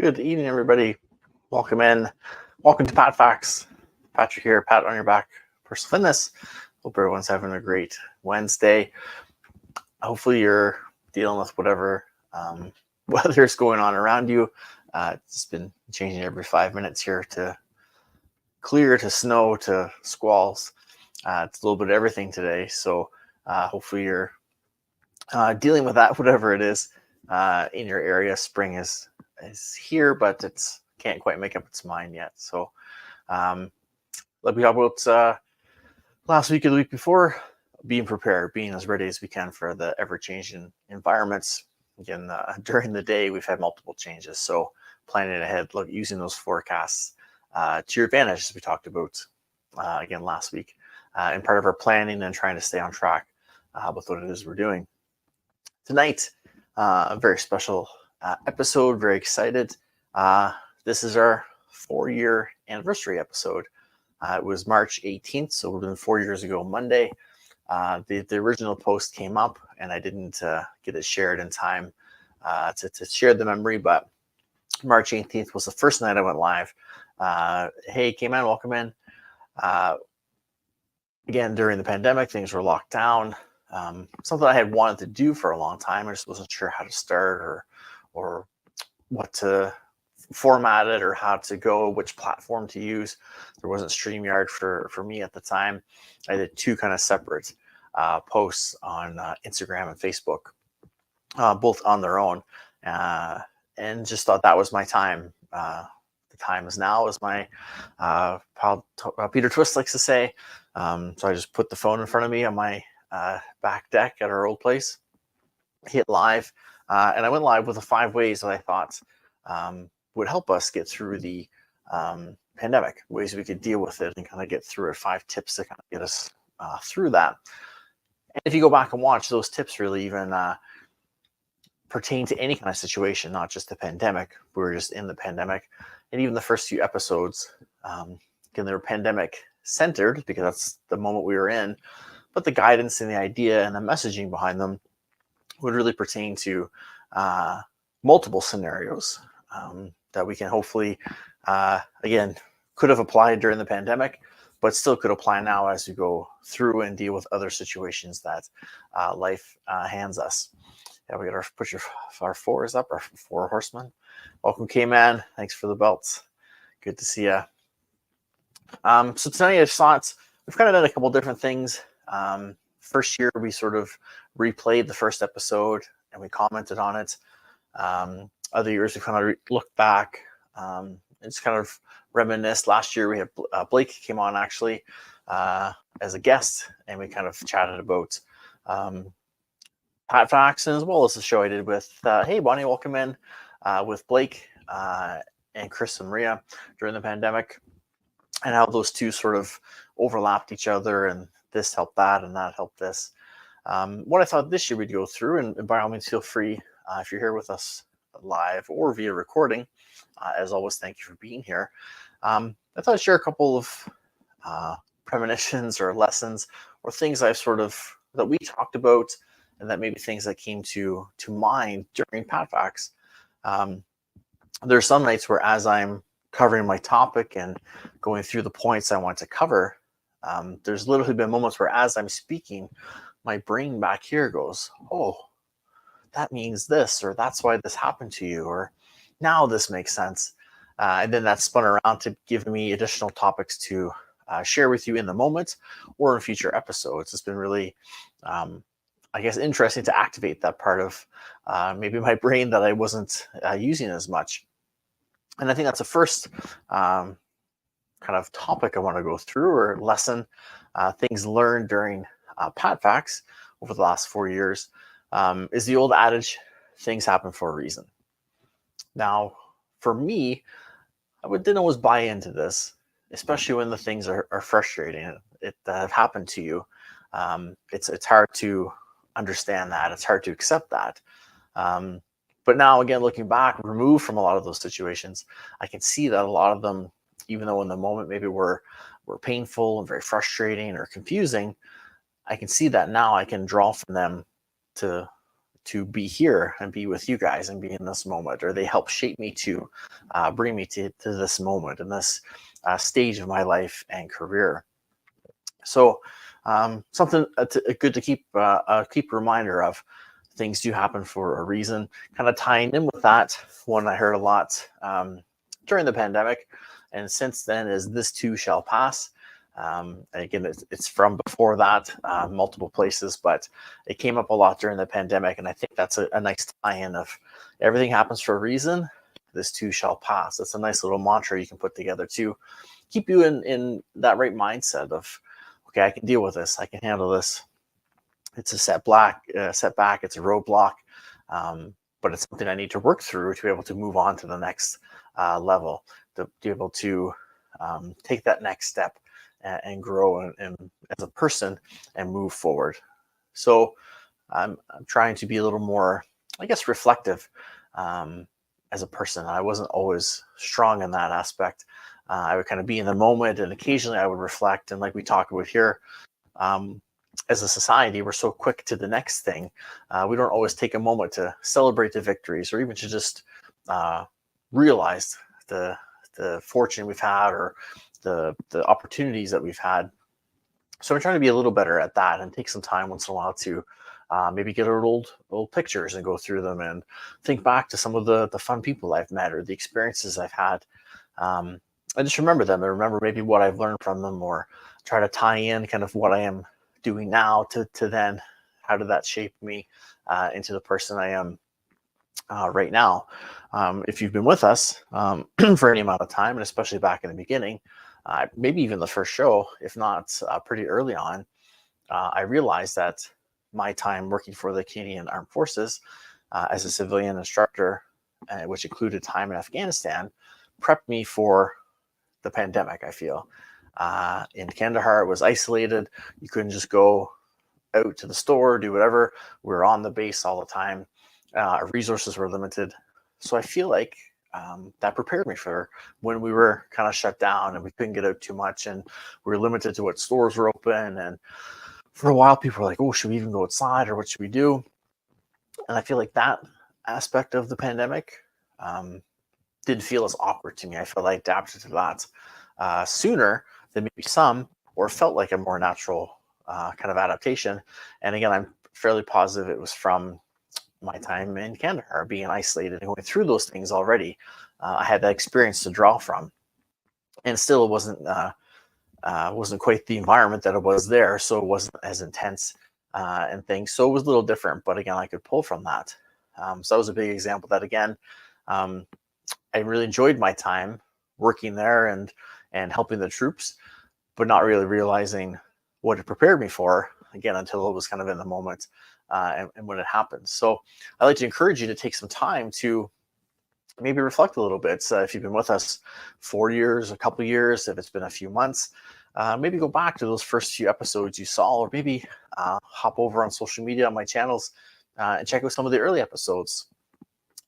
Good evening, everybody. Welcome in. Welcome to PatFacts. Patrick here, Pat on your back, personal fitness. Hope everyone's having a great Wednesday. Hopefully you're dealing with whatever weather is going on around you. It's been changing every 5 minutes here, to clear to snow to squalls. It's a little bit of everything today. So hopefully you're dealing with that, whatever it is in your area. Spring is here, but it's can't quite make up its mind yet. So like we talked about last week or the week before, being prepared, being as ready as we can for the ever-changing environments. Again, during the day, we've had multiple changes. So planning ahead, using those forecasts to your advantage, as we talked about again last week, and part of our planning and trying to stay on track with what it is we're doing. Tonight, a very special episode, very excited. This is our 4-year anniversary episode. It was March 18th, so it would have been 4 years ago Monday. The original post came up, and I didn't get it shared in time to share the memory, but March 18th was the first night I went live. Hey, K-Man, welcome in. Again, during the pandemic, things were locked down. Something I had wanted to do for a long time. I just wasn't sure how to start or what to format it or how to go, which platform to use. There wasn't StreamYard for me at the time. I did two kind of separate posts on Instagram and Facebook, both on their own, and just thought that was my time. The time is now, as my Peter Twist likes to say. So I just put the phone in front of me on my back deck at our old place, hit live, and I went live with the 5 ways that I thought would help us get through the pandemic, ways we could deal with it and kind of get through it, 5 tips to kind of get us through that. And if you go back and watch, those tips really even pertain to any kind of situation, not just the pandemic. We were just in the pandemic, and even the first few episodes, again, they were pandemic centered because that's the moment we were in. But the guidance and the idea and the messaging behind them would really pertain to multiple scenarios that we can hopefully, again, could have applied during the pandemic, but still could apply now as we go through and deal with other situations that life hands us. Yeah, we got our 4s up, our 4 horsemen. Welcome, K-Man. Thanks for the belts. Good to see you. So tonight I just thought we've kind of done a couple different things. First year, we sort of replayed the first episode and we commented on it. Other years, we kind of looked back and just kind of reminisced. Last year, we had Blake came on actually as a guest, and we kind of chatted about PatFacts, and as well as the show I did with, hey, Bonnie, welcome in, with Blake and Chris and Maria during the pandemic, and how those two sort of overlapped each other, and this helped that and that helped this. What I thought this year we'd go through, and by all means feel free if you're here with us live or via recording, as always, thank you for being here. I thought I'd share a couple of premonitions or lessons or things that we talked about, and that maybe things that came to mind during PatFacts. There's some nights where, as I'm covering my topic and going through the points I want to cover, there's literally been moments where, as I'm speaking, my brain back here goes, oh, that means this, or that's why this happened to you, or now this makes sense. And then that's spun around to give me additional topics to share with you in the moment or in future episodes. It's been really, I guess, interesting to activate that part of maybe my brain that I wasn't using as much. And I think that's the first kind of topic I want to go through, or lesson, things learned during PatFacts over the last 4 years, is the old adage, things happen for a reason. Now, for me, I didn't always buy into this, especially when the things are frustrating that have happened to you. It's hard to understand that. It's hard to accept that. But now, again, looking back, removed from a lot of those situations, I can see that a lot of them, even though in the moment maybe were painful and very frustrating or confusing, I can see that now I can draw from them to to be here and be with you guys and be in this moment, or they help shape me to bring me to this moment and this stage of my life and career. So something good to keep a reminder of. Things do happen for a reason. Kind of tying in with that, one I heard a lot during the pandemic, and since then, is "This too shall pass." And again, it's from before that, multiple places, but it came up a lot during the pandemic, and I think that's a nice tie-in of everything happens for a reason. This too shall pass. It's a nice little mantra you can put together to keep you in that right mindset of, okay, I can deal with this. I can handle this. It's a setback. It's a roadblock, but it's something I need to work through to be able to move on to the next level, to be able to take that next step and grow and as a person and move forward. So I'm trying to be a little more, I guess, reflective as a person. I wasn't always strong in that aspect. I would kind of be in the moment, and occasionally I would reflect. And like we talk about here, as a society, we're so quick to the next thing. We don't always take a moment to celebrate the victories, or even to just realize the fortune we've had, or the opportunities that we've had. So I'm trying to be a little better at that and take some time once in a while to maybe get our old pictures and go through them and think back to some of the fun people I've met or the experiences I've had. I just remember them and remember maybe what I've learned from them, or try to tie in kind of what I am doing now to then how did that shape me into the person I am right now. If you've been with us for any amount of time, and especially back in the beginning, maybe even the first show, if not pretty early on, I realized that my time working for the Canadian Armed Forces as a civilian instructor, which included time in Afghanistan, prepped me for the pandemic. I feel in Kandahar, it was isolated. You couldn't just go out to the store, do whatever. We were on the base all the time. Our resources were limited. So I feel like that prepared me for when we were kind of shut down and we couldn't get out too much, and we were limited to what stores were open. And for a while, people were like, oh, should we even go outside, or what should we do? And I feel like that aspect of the pandemic didn't feel as awkward to me. I felt I adapted to that sooner than maybe some, or felt like a more natural kind of adaptation. And again, I'm fairly positive it was from my time in Kandahar, being isolated and going through those things already. I had that experience to draw from, and still it wasn't quite the environment that it was there, so it wasn't as intense and things. So it was a little different, but again, I could pull from that. So that was a big example that, again, I really enjoyed my time working there and helping the troops, but not really realizing what it prepared me for, again, until it was kind of in the moment and when it happened. So I'd like to encourage you to take some time to maybe reflect a little bit. If you've been with us 4 years, a couple years, if it's been a few months, maybe go back to those first few episodes you saw, or maybe hop over on social media on my channels and check out some of the early episodes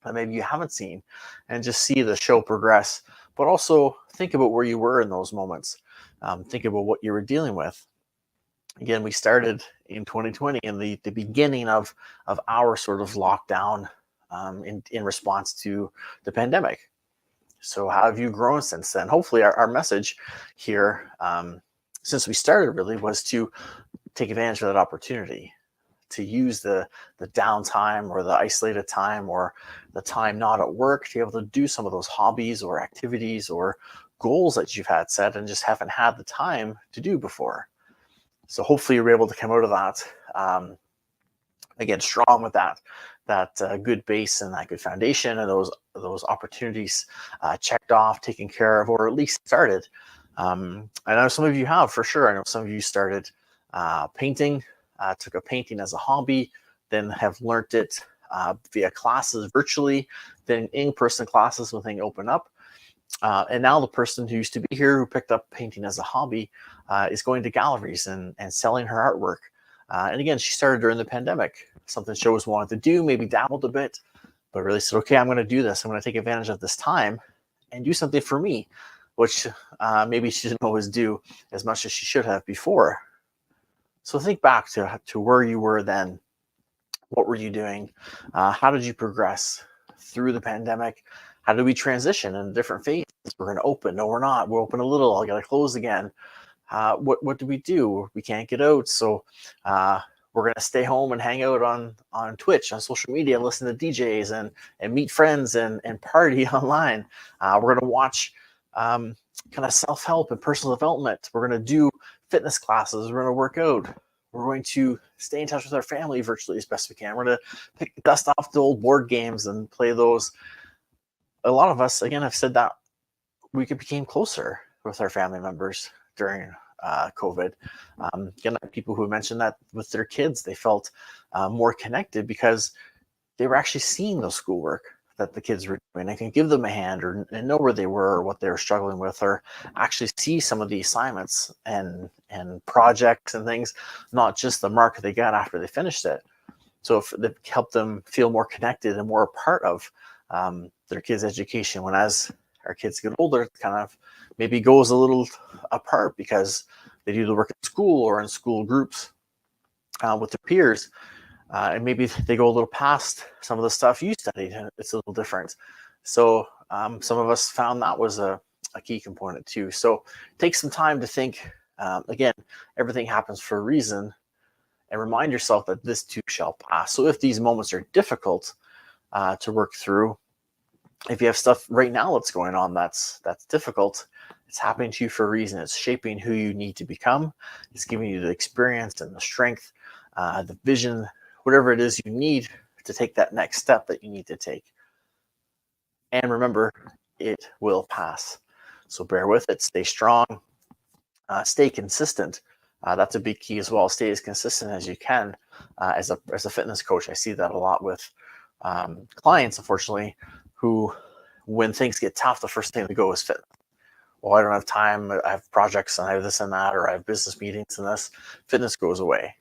that maybe you haven't seen, and just see the show progress. But also think about where you were in those moments. Think about what you were dealing with. Again, we started in 2020 in the beginning of our sort of lockdown in response to the pandemic. So how have you grown since then? Hopefully our message here, since we started, really was to take advantage of that opportunity, to use the downtime or the isolated time or the time not at work to be able to do some of those hobbies or activities or goals that you've had set and just haven't had the time to do before. So hopefully you're able to come out of that, again, strong with that good base and that good foundation and those opportunities checked off, taken care of, or at least started. I know some of you have, for sure. I know some of you started painting, took up painting as a hobby, then have learned it via classes virtually, then in-person classes when things open up. And now the person who used to be here, who picked up painting as a hobby, is going to galleries and selling her artwork. And again, she started during the pandemic. Something she always wanted to do, maybe dabbled a bit, but really said, okay, I'm going to do this. I'm going to take advantage of this time and do something for me, which maybe she didn't always do as much as she should have before. So think back to where you were then, What were you doing? How did you progress through the pandemic? How did we transition in different phases? We're going to open. No, we're not. We're open a little. I got to close again. What do we do? We can't get out. So we're going to stay home and hang out on Twitch, on social media, and listen to DJs and meet friends and party online. We're going to watch kind of self-help and personal development. We're going to do fitness classes. We're going to work out. We're going to stay in touch with our family virtually as best we can. We're going to dust off the old board games and play those. A lot of us, again, have said that we became closer with our family members during COVID. Again, people who mentioned that with their kids, they felt more connected because they were actually seeing the schoolwork that the kids were doing. I can give them a hand or and know where they were or what they were struggling with, or actually see some of the assignments and projects and things, not just the mark they got after they finished it. So if it helped them feel more connected and more a part of their kids' education, when as our kids get older, it kind of maybe goes a little apart because they do the work at school or in school groups with their peers. And maybe they go a little past some of the stuff you studied, and it's a little different. So some of us found that was a key component too. So take some time to think, again, everything happens for a reason, and remind yourself that this too shall pass. So if these moments are difficult to work through, if you have stuff right now that's going on that's difficult, it's happening to you for a reason. It's shaping who you need to become. It's giving you the experience and the strength, the vision, whatever it is you need to take that next step that you need to take. And remember, it will pass. So bear with it, stay strong, stay consistent. That's a big key as well. Stay as consistent as you can. As a fitness coach, I see that a lot with clients, unfortunately, who, when things get tough, the first thing they go is fitness. Well, I don't have time. I have projects and I have this and that, or I have business meetings and this. Fitness goes away.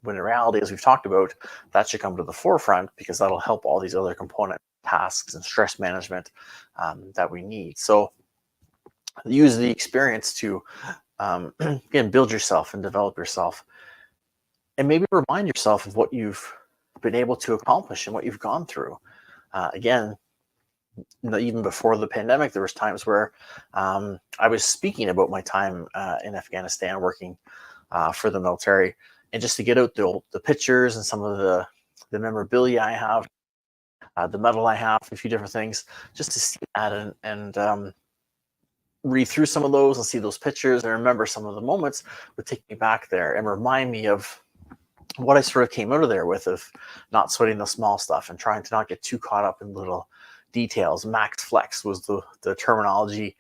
When in reality, as we've talked about, that should come to the forefront because that'll help all these other component tasks and stress management that we need. So use the experience to, again, build yourself and develop yourself. And maybe remind yourself of what you've been able to accomplish and what you've gone through. Again, even before the pandemic, there was times where I was speaking about my time in Afghanistan working for the military. And just to get out the pictures and some of the memorabilia I have, the medal I have, a few different things, just to see that and read through some of those and see those pictures and remember some of the moments would take me back there and remind me of what I sort of came out of there with, of not sweating the small stuff and trying to not get too caught up in little details. Max flex was the terminology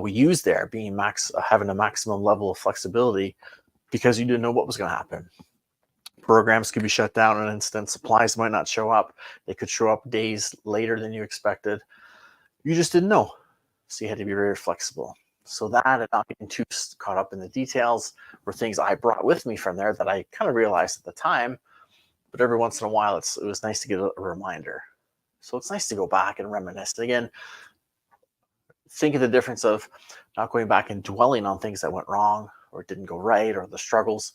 we used there, being having a maximum level of flexibility, because you didn't know what was going to happen. Programs could be shut down in an instant. Supplies might not show up. They could show up days later than you expected. You just didn't know. So you had to be very flexible. So that, and not getting too caught up in the details, were things I brought with me from there that I kind of realized at the time. But every once in a while, it was nice to get a reminder. So it's nice to go back and reminisce. Again, think of the difference of not going back and dwelling on things that went wrong or didn't go right or the struggles,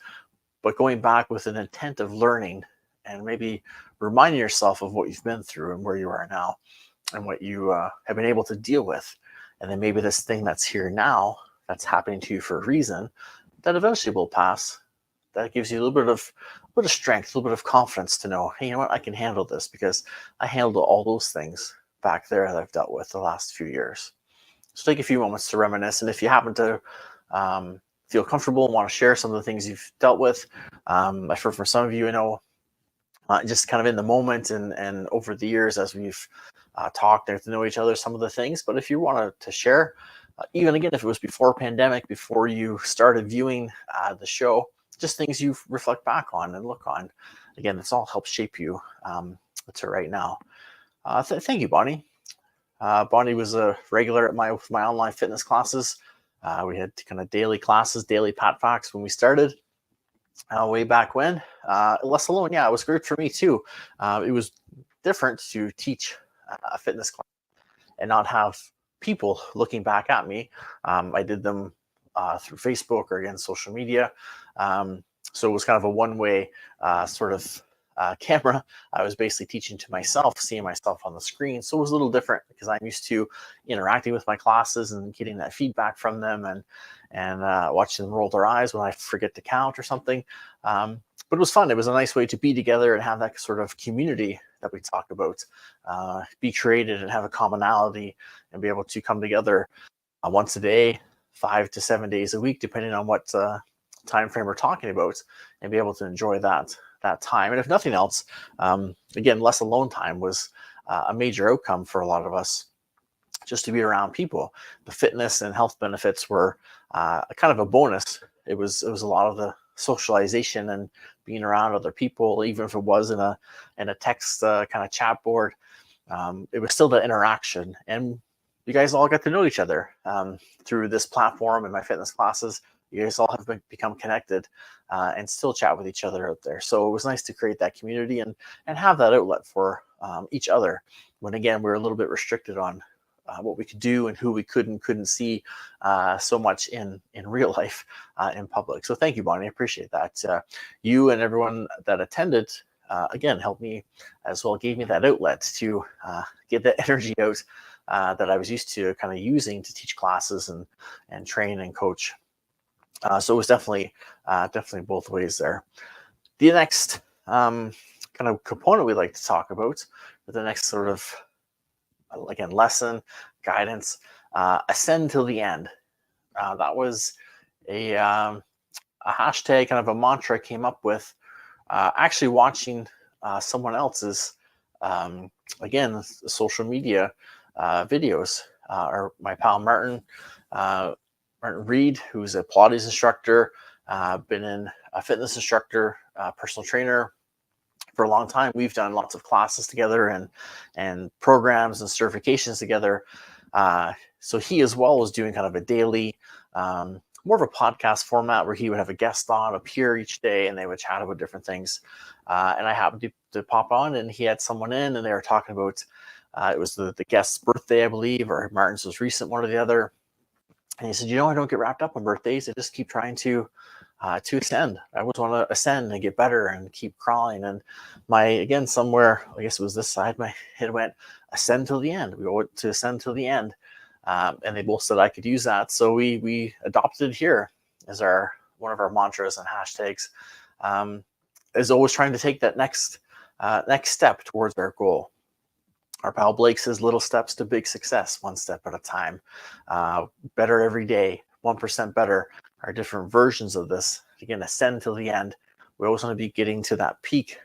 but going back with an intent of learning and maybe reminding yourself of what you've been through and where you are now and what you have been able to deal with. And then maybe this thing that's here now, that's happening to you for a reason, that eventually will pass. That gives you a little bit of strength, a little bit of confidence to know, hey, you know what, I can handle this because I handled all those things back there that I've dealt with the last few years. So take a few moments to reminisce. And if you happen to feel comfortable and want to share some of the things you've dealt with, I've heard from some of you, I know, just kind of in the moment and over the years as we've talked and to know each other, some of the things. But if you wanted to share, even again, if it was before pandemic, before you started viewing the show, just things you reflect back on and look on. Again, this all helps shape you to right now. Thank you, Bonnie. Bonnie was a regular at my online fitness classes. We had kind of daily classes, daily PatFacts when we started way back when. Less alone, yeah, it was great for me too. It was different to teach a fitness class and not have people looking back at me. I did them through Facebook or again social media. So it was kind of a one-way sort of camera. I was basically teaching to myself, seeing myself on the screen. So it was a little different because I'm used to interacting with my classes and getting that feedback from them, and watching them roll their eyes when I forget to count or something. But it was fun. It was a nice way to be together and have that sort of community that we talk about, be created and have a commonality and be able to come together once a day, 5 to 7 days a week, depending on what time frame we're talking about, and be able to enjoy that time. And if nothing else, again, less alone time was a major outcome for a lot of us, just to be around people. The fitness and health benefits were kind of a bonus. It was a lot of the socialization and being around other people, even if it was in a text kind of chat board. It was still the interaction, and you guys all got to know each other through this platform and my fitness classes. You guys all have become connected and still chat with each other out there. So it was nice to create that community and have that outlet for each other, when again we were a little bit restricted on what we could do and who we couldn't see so much in real life in public. So thank you, Bonnie. I appreciate that. You and everyone that attended again helped me as well, gave me that outlet to get that energy out that I was used to kind of using to teach classes and train and coach. So it was definitely both ways there. The next kind of component we'd like to talk about, the next sort of again lesson, guidance, ascend till the end. That was a hashtag, kind of a mantra I came up with actually watching someone else's again social media videos, or my pal Martin Reed, who's a Pilates instructor, been in a fitness instructor, personal trainer for a long time. We've done lots of classes together and programs and certifications together. So he as well was doing kind of a daily, more of a podcast format where he would have a guest on appear each day and they would chat about different things. And I happened to pop on, and he had someone in, and they were talking about, it was the guest's birthday, I believe, or Martin's was recent, one or the other. And he said, I don't get wrapped up on birthdays. I just keep trying to ascend. I always want to ascend and get better and keep crawling. And again, somewhere, I guess it was this side, my head went, ascend till the end. We want to ascend till the end. And they both said I could use that. So we adopted it here as one of our mantras and hashtags, is always trying to take that next step towards our goal. Our pal Blake says, little steps to big success, one step at a time. Better every day, 1% better, are different versions of this. Again, ascend till the end. We always want to be getting to that peak,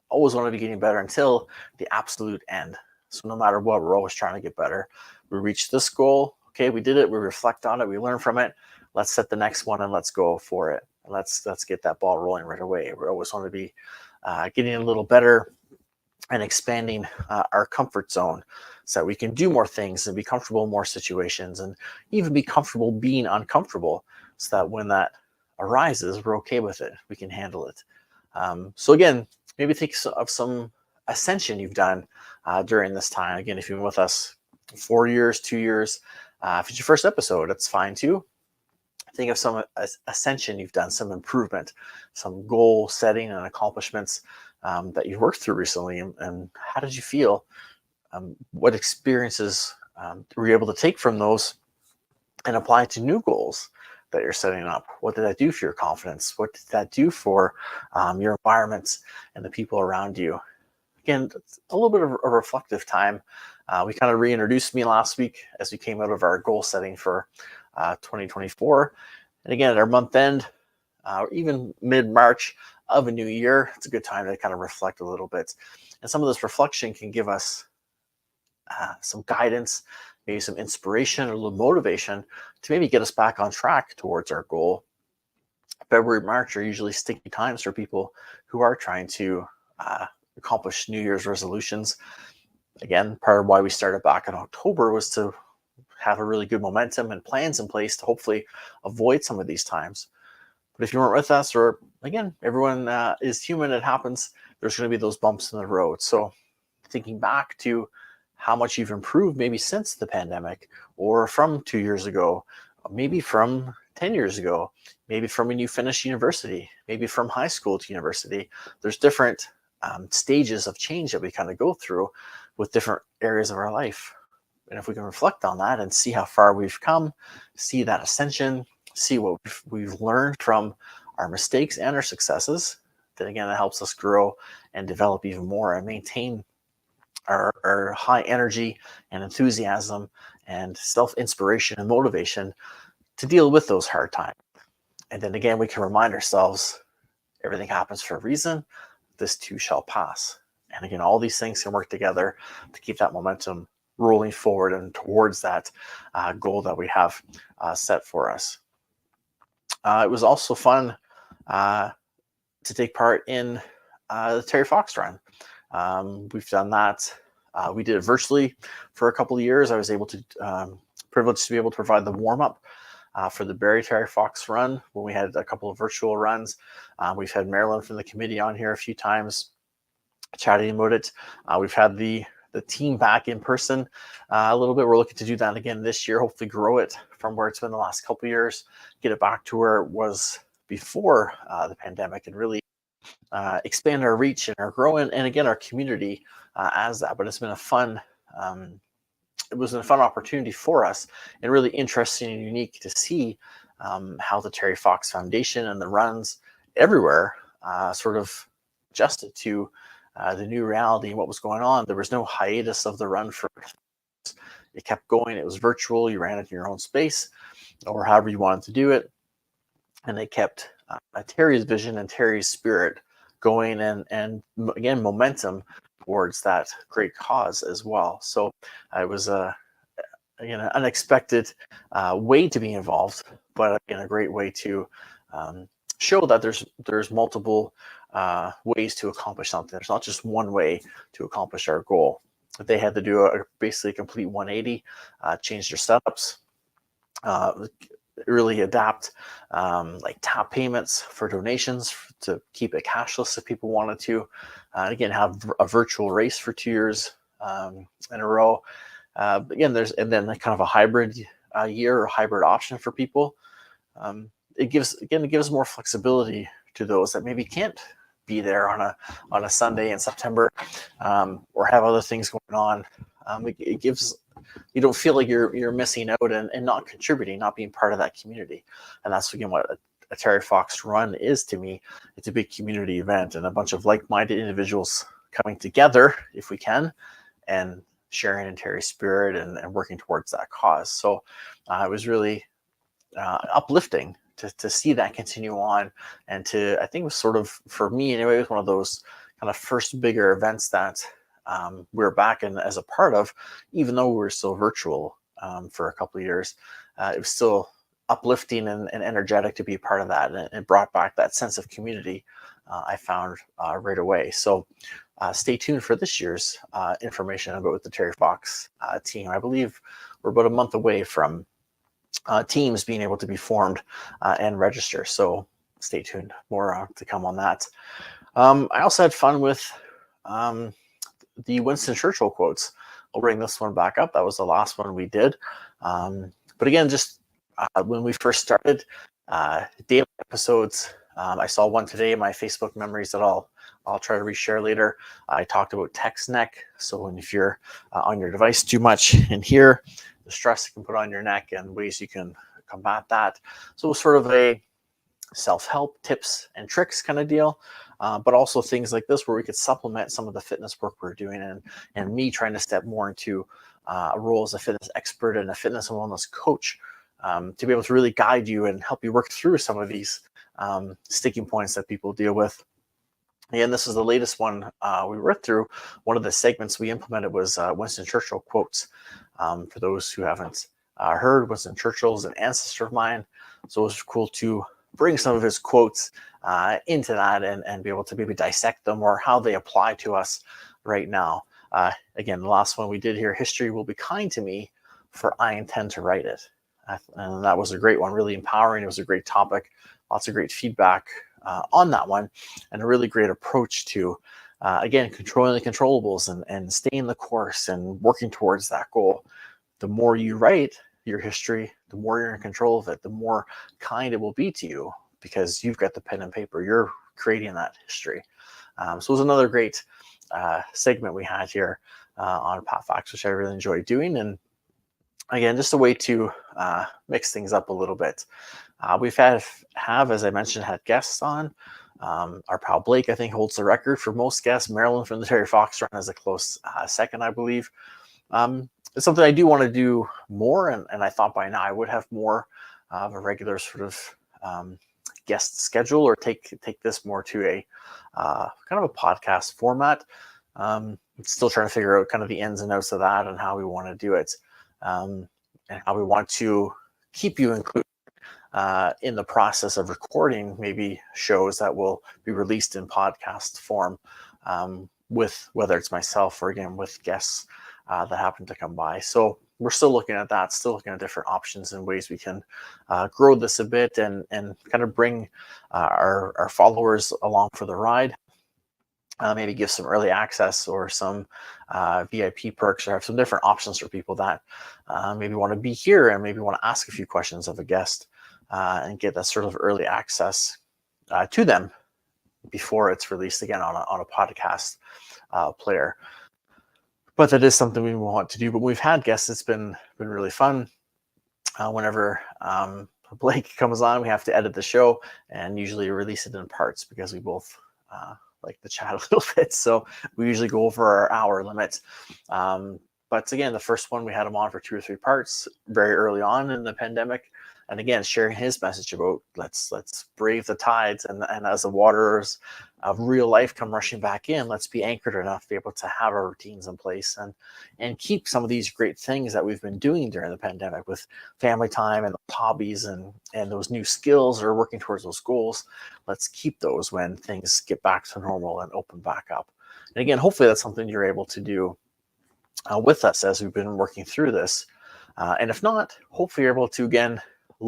always want to be getting better until the absolute end. So no matter what, we're always trying to get better. We reach this goal. Okay, we did it. We reflect on it. We learn from it. Let's set the next one and let's go for it. And let's get that ball rolling right away. We always want to be getting a little better and expanding our comfort zone so that we can do more things and be comfortable in more situations, and even be comfortable being uncomfortable, so that when that arises, we're okay with it. We can handle it. So again, maybe think of some ascension you've done during this time. Again, if you've been with us 4 years, 2 years, if it's your first episode, that's fine too. Think of some ascension you've done, some improvement, some goal setting and accomplishments that you've worked through recently, and how did you feel? What experiences were you able to take from those and apply to new goals that you're setting up? What did that do for your confidence? What did that do for your environments and the people around you? Again, a little bit of a reflective time. We kind of reintroduced me last week as we came out of our goal setting for 2024. And again, at our month end, or even mid-March of a new year, it's a good time to kind of reflect a little bit. And some of this reflection can give us some guidance, maybe some inspiration or a little motivation to maybe get us back on track towards our goal. February, March are usually sticky times for people who are trying to accomplish New Year's resolutions. Again, part of why we started back in October was to have a really good momentum and plans in place to hopefully avoid some of these times. But if you weren't with us, or again, everyone is human, it happens, there's going to be those bumps in the road. So thinking back to how much you've improved maybe since the pandemic, or from 2 years ago, maybe from 10 years ago, maybe from when you finished university, maybe from high school to university. There's different stages of change that we kind of go through with different areas of our life. And if we can reflect on that and see how far we've come, see that ascension, see what we've learned from our mistakes and our successes, then again, it helps us grow and develop even more and maintain our high energy and enthusiasm and self-inspiration and motivation to deal with those hard times. And then again, we can remind ourselves everything happens for a reason. This too shall pass. And again, all these things can work together to keep that momentum rolling forward and towards that goal that we have set for us. It was also fun to take part in the Terry Fox run. We've done that. We did it virtually for a couple of years. I was able to, privileged to be able to provide the warm-up for the Barrie Terry Fox run when we had a couple of virtual runs. We've had Marilyn from the committee on here a few times chatting about it. We've had the team back in person a little bit. We're looking to do that again this year, hopefully grow it from where it's been the last couple of years, get it back to where it was before the pandemic, and really expand our reach and our growing, and again, our community as that. But it's been a fun, it was a fun opportunity for us, and really interesting and unique to see how the Terry Fox Foundation and the runs everywhere sort of adjusted to the new reality and what was going on. There was no hiatus of the run for it kept going. It was virtual. You ran it in your own space or however you wanted to do it. And they kept Terry's vision and Terry's spirit going, and again, momentum towards that great cause as well. So it was again, an unexpected way to be involved, but again, a great way to show that there's multiple ways to accomplish something. There's not just one way to accomplish our goal. They had to do basically a complete 180, change their setups, really adapt like tap payments for donations to keep it cashless if people wanted to. Again, have a virtual race for 2 years in a row. Again, and then kind of a hybrid year or hybrid option for people. It gives more flexibility to those that maybe can't be there on a Sunday in September or have other things going on. It gives, you don't feel like you're missing out and not contributing, not being part of that community. And that's again what a Terry Fox run is to me. It's a big community event and a bunch of like-minded individuals coming together, if we can, and sharing in Terry's spirit and working towards that cause. So it was really uplifting to see that continue on, and I think it was sort of, for me anyway, it was one of those kind of first bigger events that we were back in as a part of, even though we were still virtual for a couple of years. It was still uplifting and energetic to be a part of that, and it brought back that sense of community I found right away. So stay tuned for this year's information about the Terry Fox team. I believe we're about a month away from teams being able to be formed and register. So stay tuned, more to come on that. I also had fun with the Winston Churchill quotes. I'll bring this one back up. That was the last one we did. But again, just when we first started, daily episodes, I saw one today in my Facebook memories that I'll try to reshare later. I talked about text neck. So if you're on your device too much in here, the stress you can put on your neck and ways you can combat that. So it was sort of a self-help tips and tricks kind of deal, but also things like this where we could supplement some of the fitness work we're doing, and me trying to step more into a role as a fitness expert and a fitness and wellness coach, to be able to really guide you and help you work through some of these sticking points that people deal with. And this is the latest one we worked through. One of the segments we implemented was Winston Churchill quotes. For those who haven't heard, Winston Churchill is an ancestor of mine, so it was cool to bring some of his quotes into that and be able to maybe dissect them or how they apply to us right now. Again, the last one we did here, history will be kind to me, for I intend to write it. And that was a great one, really empowering. It was a great topic, lots of great feedback on that one, and a really great approach to, again, controlling the controllables and staying the course and working towards that goal. The more you write your history, the more you're in control of it, the more kind it will be to you, because you've got the pen and paper, you're creating that history. So it was another great segment we had here on PatFacts, which I really enjoyed doing. And again, just a way to mix things up a little bit. We've have, as I mentioned, had guests on. Our pal Blake, I think, holds the record for most guests. Marilyn from the Terry Fox run is a close second, I believe. It's something I do want to do more, and I thought by now I would have more of a regular sort of guest schedule, or take this more to a kind of a podcast format. I'm still trying to figure out kind of the ins and outs of that and how we want to do it, and how we want to keep you included in the process of recording maybe shows that will be released in podcast form, with whether it's myself or again with guests that happen to come by. So we're still looking at that, still looking at different options and ways we can grow this a bit and kind of bring our followers along for the ride. Maybe give some early access or some VIP perks, or have some different options for people that maybe want to be here and maybe want to ask a few questions of a guest, and get that sort of early access to them before it's released again on a podcast player. But that is something we want to do. But we've had guests. It's been really fun. Whenever Blake comes on, we have to edit the show and usually release it in parts because we both like to chat a little bit. So we usually go over our hour limit. But again, the first one, we had him on for 2 or 3 parts very early on in the pandemic. And again, sharing his message about let's brave the tides, and as the waters of real life come rushing back in, let's be anchored enough to be able to have our routines in place and keep some of these great things that we've been doing during the pandemic with family time and hobbies and those new skills, or working towards those goals. Let's keep those when things get back to normal and open back up. And again, hopefully that's something you're able to do with us as we've been working through this. And if not, hopefully you're able to, again,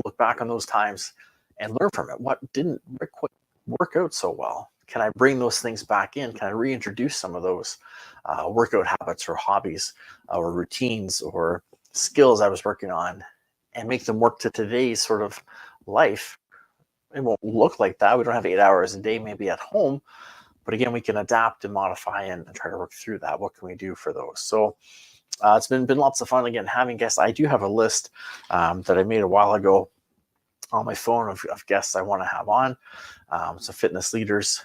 look back on those times and learn from it. What didn't quite work out so well? Can I bring those things back in? Can I reintroduce some of those workout habits or hobbies or routines or skills I was working on and make them work to today's sort of life? It won't look like that. We don't have 8 hours a day maybe at home, but again, we can adapt and modify and try to work through that. What can we do for those? So it's been lots of fun, again, having guests. I do have a list that I made a while ago on my phone of guests I want to have on. So fitness leaders,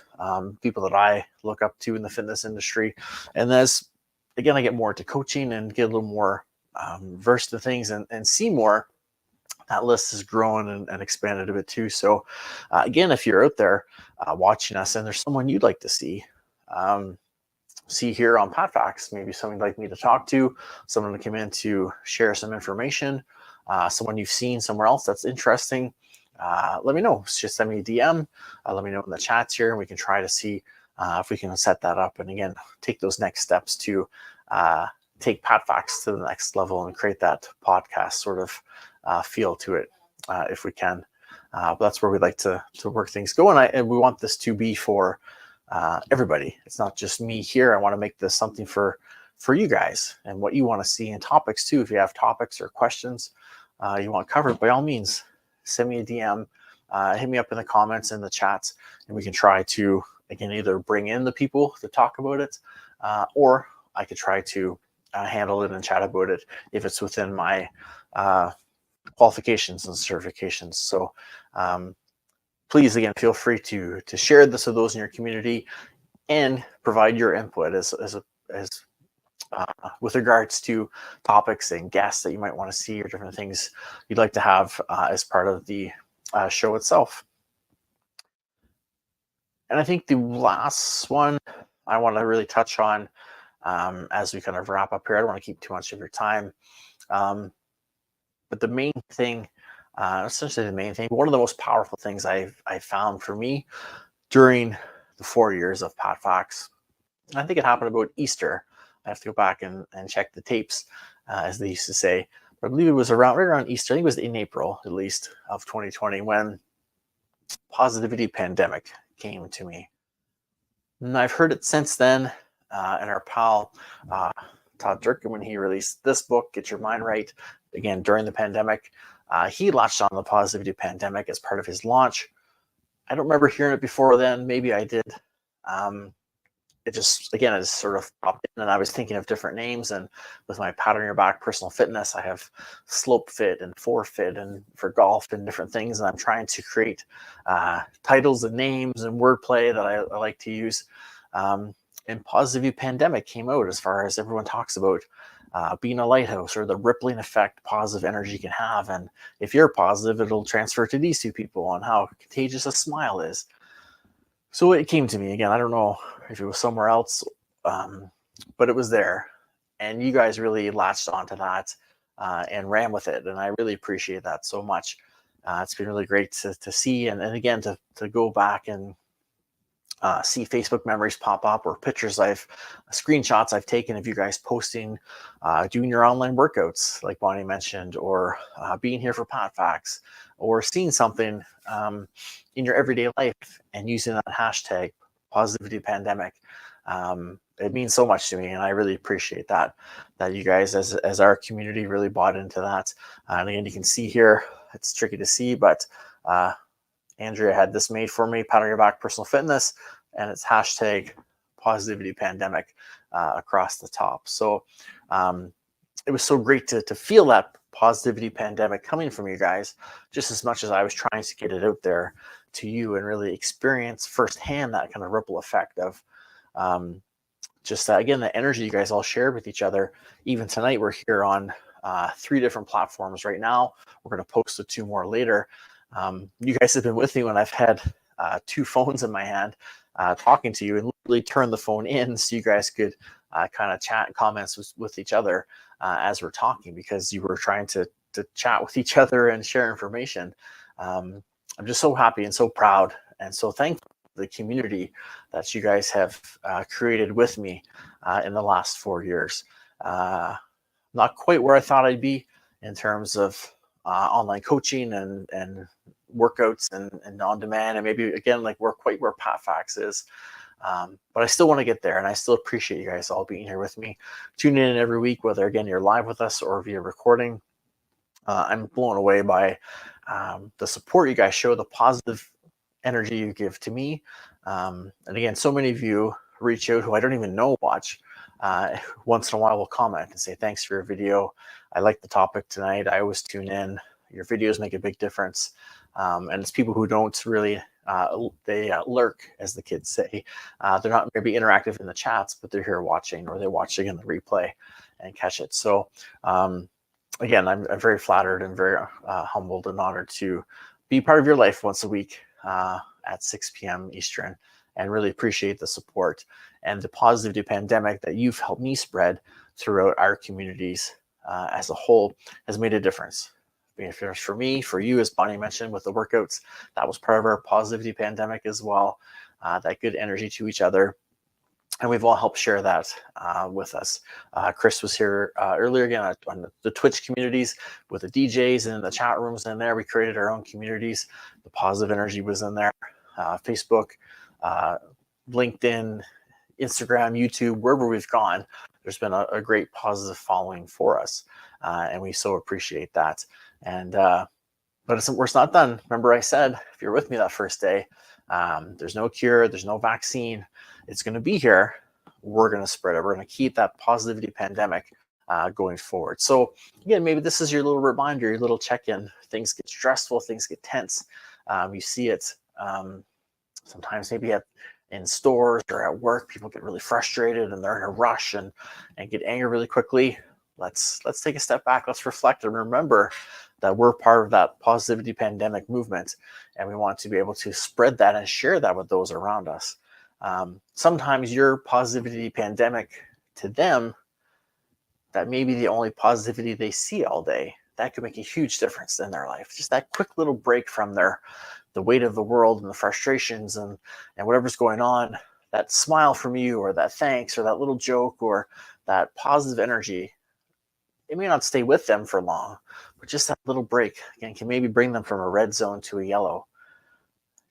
people that I look up to in the fitness industry. And as, again, I get more into coaching and get a little more versed in things and see more, that list has grown and expanded a bit too. So again, if you're out there watching us and there's someone you'd like to see here on PatFacts, maybe someone you'd like me to talk to, someone to come in to share some information, someone you've seen somewhere else that's interesting, let me know. Just send me a DM. Let me know in the chats here, and we can try to see if we can set that up. And again, take those next steps to take PatFacts to the next level and create that podcast sort of feel to it, if we can. But that's where we'd like to work things go. And we want this to be for everybody. It's not just me here. I want to make this something for you guys and what you want to see, and topics too. If you have topics or questions you want covered, by all means, send me a DM, hit me up in the comments in the chats, and we can try to, again, either bring in the people to talk about it, or I could try to handle it and chat about it if it's within my qualifications and certifications. So please, again, feel free to share this with those in your community and provide your input as with regards to topics and guests that you might want to see, or different things you'd like to have as part of the show itself. And I think the last one I want to really touch on as we kind of wrap up here, I don't want to keep too much of your time. But the main thing, essentially the main thing, one of the most powerful things I found for me during the 4 years of PatFacts, and I think it happened about Easter. I have to go back and check the tapes, as they used to say. But I believe it was right around Easter. I think it was in April, at least, of 2020, when positivity pandemic came to me. And I've heard it since then. And our pal Todd Durkin, when he released this book, Get Your Mind Right, again, during the pandemic, he latched on the positivity pandemic as part of his launch. I don't remember hearing it before then. Maybe I did. it just, again, it just sort of popped in, and I was thinking of different names. And with my Pat on Your Back personal fitness, I have Slope Fit and Forfit, and for golf and different things. And I'm trying to create titles and names and wordplay that I like to use. And Positivity Pandemic came out as far as everyone talks about being a lighthouse, or the rippling effect positive energy can have. And if you're positive, it'll transfer to these two people, on how contagious a smile is. So it came to me again. I don't know if it was somewhere else, but it was there. And you guys really latched onto that and ran with it. And I really appreciate that so much. It's been really great to see. And again, to go back and see Facebook memories pop up, or pictures screenshots I've taken of you guys posting, doing your online workouts, like Bonnie mentioned, or being here for PatFacts, or seeing something in your everyday life and using that hashtag Positivity Pandemic. It means so much to me, and I really appreciate that you guys, as our community, really bought into that. And again, you can see here, it's tricky to see, but Andrea had this made for me, Pat on Your Back Personal Fitness, and it's hashtag Positivity Pandemic across the top. So it was so great to feel that Positivity Pandemic coming from you guys, just as much as I was trying to get it out there to you and really experience firsthand that kind of ripple effect of just again, the energy you guys all shared with each other. Even tonight, we're here on 3 different platforms right now. We're going to post the 2 more later. You guys have been with me when I've had 2 phones in my hand talking to you, and literally turn the phone in so you guys could kind of chat and comments with each other as we're talking, because you were trying to chat with each other and share information. I'm just so happy and so proud and so thankful for the community that you guys have created with me in the last 4 years. Not quite where I thought I'd be in terms of online coaching and workouts and on demand, and maybe again, like we're quite where PatFacts is. But I still want to get there, and I still appreciate you guys all being here with me, tuning in every week, whether again you're live with us or via recording. I'm blown away by the support you guys show, the positive energy you give to me. And again, so many of you reach out who I don't even know watch. Once in a while will comment and say, thanks for your video. I like the topic tonight. I always tune in. Your videos make a big difference. And it's people who don't really, they lurk, as the kids say. They're not maybe interactive in the chats, but they're here watching, or they're watching in the replay and catch it. So again, I'm very flattered and very humbled and honored to be part of your life once a week at 6 p.m. Eastern, and really appreciate the support and the Positivity Pandemic that you've helped me spread throughout our communities as a whole has made a difference. Being a difference for me, for you, as Bonnie mentioned with the workouts, that was part of our Positivity Pandemic as well. That good energy to each other. And we've all helped share that with us. Chris was here earlier again on the Twitch communities with the DJs and the chat rooms in there. We created our own communities. The positive energy was in there. Facebook, LinkedIn, Instagram, YouTube, wherever we've gone, there's been a great positive following for us. And we so appreciate that. And but we're not done. Remember I said, if you're with me that first day, there's no cure, there's no vaccine. It's going to be here. We're going to spread it. We're going to keep that Positivity Pandemic going forward. So again, maybe this is your little reminder, your little check-in. Things get stressful, things get tense. You see it sometimes maybe in stores or at work. People get really frustrated and they're in a rush and get angry really quickly. Let's take a step back. Let's reflect and remember that we're part of that Positivity Pandemic movement, and we want to be able to spread that and share that with those around us. Sometimes your Positivity Pandemic to them, that may be the only positivity they see all day. That could make a huge difference in their life. Just that quick little break from the weight of the world and the frustrations and whatever's going on. That smile from you, or that thanks, or that little joke, or that positive energy. It may not stay with them for long, but just that little break again can maybe bring them from a red zone to a yellow.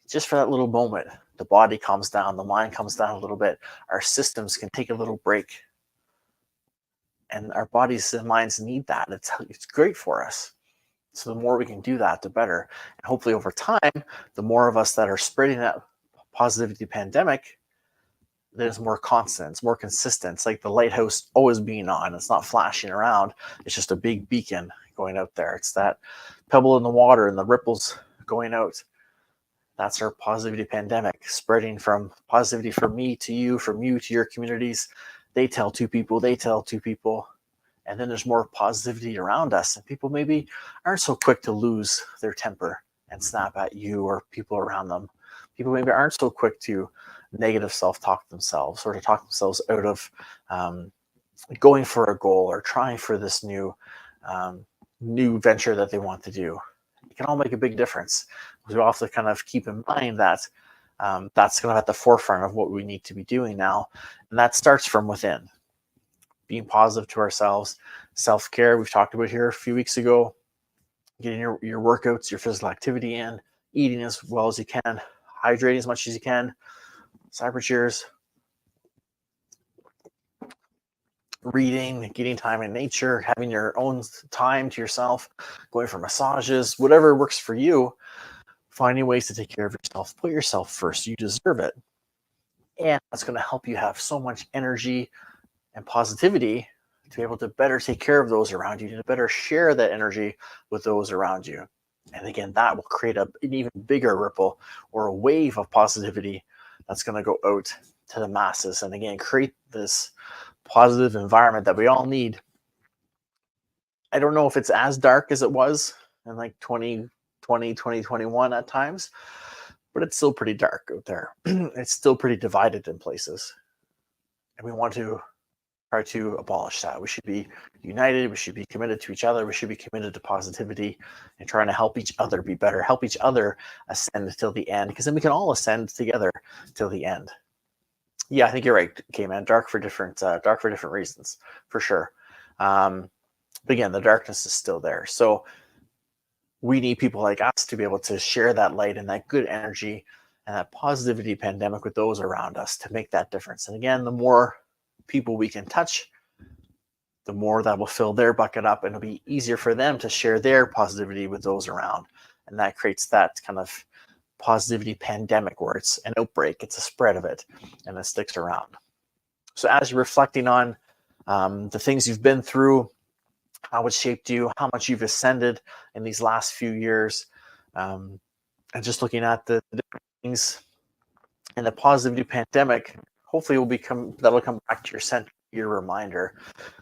Just for that little moment, the body calms down, the mind comes down a little bit. Our systems can take a little break, and our bodies and minds need that. It's great for us. So the more we can do that, the better. And hopefully over time, the more of us that are spreading that Positivity Pandemic, there's more constant, it's more consistent. It's like the lighthouse always being on. It's not flashing around. It's just a big beacon going out there. It's that pebble in the water and the ripples going out. That's our positivity pandemic, spreading from positivity from me to you, from you to your communities. They tell two people, they tell two people, and then there's more positivity around us. And people maybe aren't so quick to lose their temper and snap at you or people around them. People maybe aren't so quick to negative self-talk themselves or to talk themselves out of going for a goal or trying for this new venture that they want to do. It can all make a big difference. We have to kind of keep in mind that that's kind of at the forefront of what we need to be doing now. And that starts from within. Being positive to ourselves, self-care, we've talked about here a few weeks ago, getting your workouts, your physical activity in, eating as well as you can, hydrating as much as you can, cyber cheers, reading, getting time in nature, having your own time to yourself, going for massages, whatever works for you, finding ways to take care of yourself. Put yourself first. You deserve it. And that's going to help you have so much energy and positivity to be able to better take care of those around you, to better share that energy with those around you. And again, that will create an even bigger ripple or a wave of positivity that's going to go out to the masses. And again, create this positive environment that we all need. I don't know if it's as dark as it was in like 2020, 2021 at times, but it's still pretty dark out there. It's still pretty divided in places. And we want to try to abolish that. We should be united. We should be committed to each other. We should be committed to positivity and trying to help each other be better, help each other ascend till the end, because then we can all ascend together till the end. Yeah, I think you're right, K-Man. Dark for different reasons, for sure. But again, the darkness is still there. So we need people like us to be able to share that light and that good energy and that positivity pandemic with those around us to make that difference. And again, the more people we can touch, the more that will fill their bucket up, and it'll be easier for them to share their positivity with those around. And that creates that kind of positivity pandemic where it's an outbreak, it's a spread of it, and it sticks around. So as you're reflecting on the things you've been through, how it shaped you, how much you've ascended in these last few years, and just looking at the different things in the positivity pandemic, hopefully that'll come back to your center, your reminder.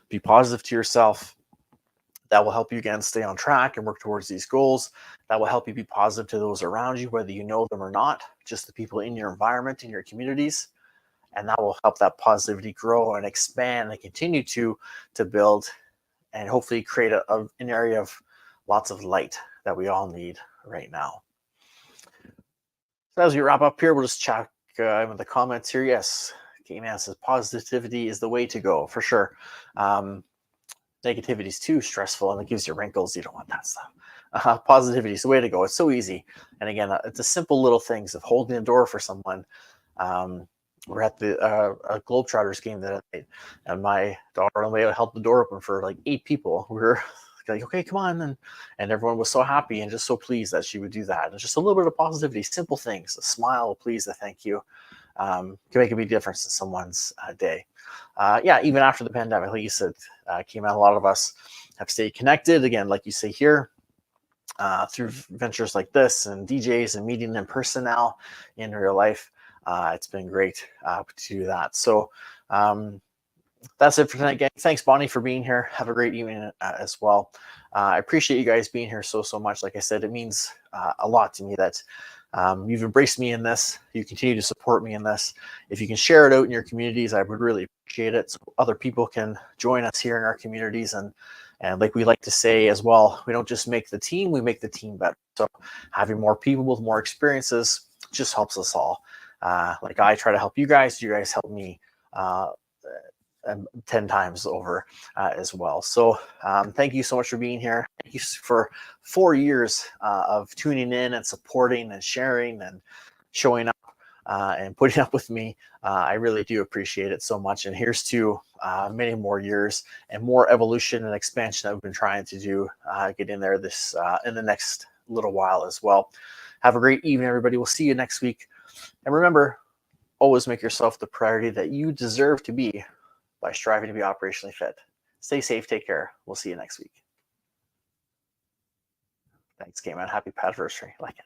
Be positive to yourself. That will help you again stay on track and work towards these goals. That will help you be positive to those around you, whether you know them or not, just the people in your environment, in your communities. And that will help that positivity grow and expand and continue to build and hopefully create an area of lots of light that we all need right now. So as we wrap up here, we'll just check with the comments here. Yes, K-Man says positivity is the way to go, for sure. Negativity is too stressful and it gives you wrinkles. You don't want that stuff. Positivity is the way to go. It's so easy. And again, it's a simple little things of holding the door for someone. We're at the Globetrotters game that night, and my daughter on the way held the door open for like 8 people. We were like, okay, come on. And everyone was so happy and just so pleased that she would do that. And just a little bit of positivity, simple things, a smile, a please, a thank you, can make a big difference in someone's day. Yeah, even after the pandemic, like you said, came out, a lot of us have stayed connected. Again, like you say here, through ventures like this and DJs and meeting in person now in real life. It's been great to do that. So that's it for tonight, gang. Thanks, Bonnie, for being here. Have a great evening as well. I appreciate you guys being here so much. Like I said, it means a lot to me that you've embraced me in this. You continue to support me in this. If you can share it out in your communities, I would really appreciate it, so other people can join us here in our communities. And like we like to say as well, we don't just make the team, we make the team better. So having more people with more experiences just helps us all. Like I try to help you guys help me 10 times over as well. So thank you so much for being here. Thank you for 4 years of tuning in and supporting and sharing and showing up and putting up with me. I really do appreciate it so much. And here's to many more years and more evolution and expansion that we've been trying to do, get in there this in the next little while as well. Have a great evening, everybody. We'll see you next week. And remember, always make yourself the priority that you deserve to be by striving to be operationally fit. Stay safe, take care. We'll see you next week. Thanks, Game Man. Happy Padversary. Like it.